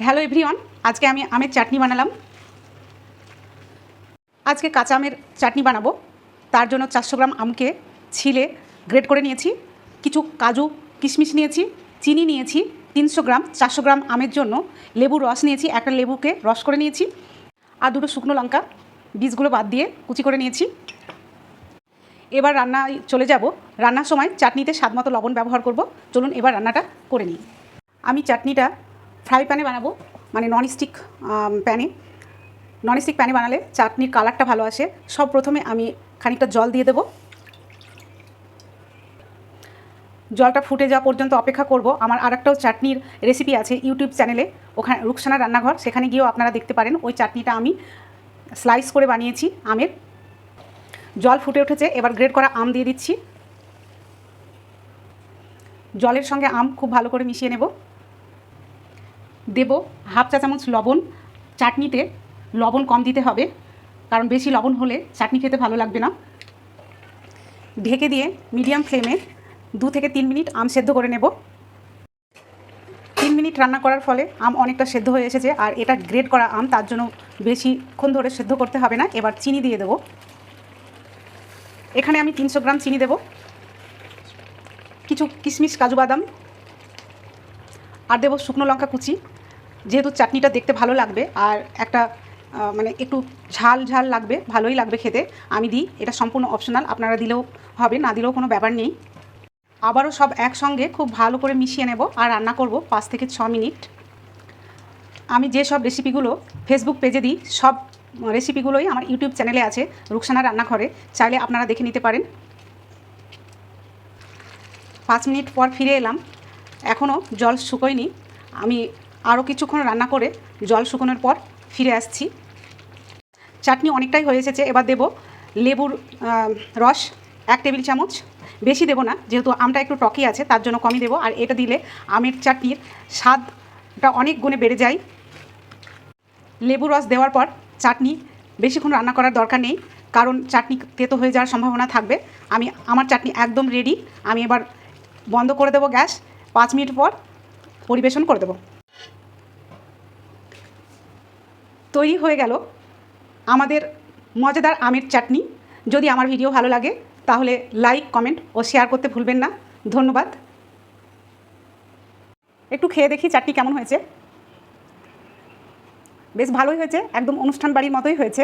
Hello everyone, আজকে আমি আমের চাটনি বানালাম। আজকে কাঁচা আমের চাটনি বানাবো। তার জন্য 400 গ্রাম আমকে ছিলে গ্রেট করে নিয়েছি, কিছু কাজু কিশমিশ নিয়েছি, চিনি নিয়েছি 300 গ্রাম। 400 গ্রাম আমের জন্য লেবুর রস নিয়েছি, একটা লেবুকে রস করে নিয়েছি, আর দুটো শুকনো লঙ্কা বীজগুলো বাদ দিয়ে কুচি করে নিয়েছি। এবার রান্নায় চলে যাব। রান্নার সময় চাটনিতে স্বাদমতো লবণ ব্যবহার করব। চলুন এবার রান্নাটা করে নিই। আমি চাটনিটা ফ্রাই প্যানে বানাবো, মানে ননস্টিক প্যানে। ননস্টিক প্যানে বানালে চাটনির কালারটা ভালো আসে। সব প্রথমে আমি খানিকটা জল দিয়ে দেবো। জলটা ফুটে যাওয়া পর্যন্ত অপেক্ষা করব। আমার আরেকটাও চাটনির রেসিপি আছে ইউটিউব চ্যানেলে, ওখানে রুকসানা রান্নাঘর, সেখানে গিয়েও আপনারা দেখতে পারেন। ওই চাটনিটা আমি স্লাইস করে বানিয়েছি আমের। জল ফুটে উঠেছে, এবার গ্রেট করা আম দিয়ে দিচ্ছি। জলের সঙ্গে আম খুব ভালো করে মিশিয়ে নেব। দেব হাফ চা চামচ লবণ। চাটনিতে লবণ কম দিতে হবে, কারণ বেশি লবণ হলে চাটনি খেতে ভালো লাগবে না। ঢেকে দিয়ে মিডিয়াম ফ্লেমে 2 থেকে 3 মিনিট আম সেদ্ধ করে নেব। 3 মিনিট রান্না করার ফলে আম অনেকটা সেদ্ধ হয়ে এসেছে, আর এটা গ্রেট করা আম, তার জন্য বেশিক্ষণ ধরে সেদ্ধ করতে হবে না। এবার চিনি দিয়ে দেব। এখানে আমি 300 গ্রাম চিনি দেব, কিছু কিশমিশ কাজু বাদাম, আর দেবো শুকনো লঙ্কা কুচি। যেহেতু চাটনিটা দেখতে ভালো লাগবে আর একটা মানে একটু ঝাল ঝাল লাগবে, ভালোই লাগবে খেতে, আমি দিই। এটা সম্পূর্ণ অপশনাল, আপনারা দিলেও হবে, না দিলেও কোনো ব্যাপার নেই। আবারও সব একসঙ্গে খুব ভালো করে মিশিয়ে নেব আর রান্না করব 5 থেকে 6 মিনিট। আমি যে সব রেসিপিগুলো ফেসবুক পেজে দিই, সব রেসিপিগুলোই আমার ইউটিউব চ্যানেলে আছে, রুকসানা রান্নাঘরে, চাইলে আপনারা দেখে নিতে পারেন। 5 মিনিট পর ফিরে এলাম। এখনও জল শুকোয়নি। আমি আরও কিছুক্ষণ রান্না করে জল শুকোনোর পর ফিরে আসছি। চাটনি অনেকটাই হয়ে এসেছে। এবার দেব লেবুর রস 1 টেবিল চামচ। বেশি দেব না, যেহেতু আমটা একটু টকি আছে, তার জন্য কমই দেব। আর এটা দিলে আমের চাটনির স্বাদটা অনেক গুণে বেড়ে যায়। লেবু রস দেওয়ার পর চাটনি বেশিক্ষণ রান্না করার দরকার নেই, কারণ চাটনি তেতো হয়ে যাওয়ার সম্ভাবনা থাকবে। আমার চাটনি একদম রেডি। আমি এবার বন্ধ করে দেবো গ্যাস। 5 মিনিট পর পরিবেশন করে দেব। তৈরি হয়ে গেল আমাদের মজাদার আমের চাটনি। যদি আমার ভিডিও ভালো লাগে তাহলে লাইক, কমেন্ট ও শেয়ার করতে ভুলবেন না। ধন্যবাদ। একটু খেয়ে দেখি চাটনি কেমন হয়েছে। বেশ ভালোই হয়েছে, একদম অনুষ্ঠান বাড়ির মতোই হয়েছে।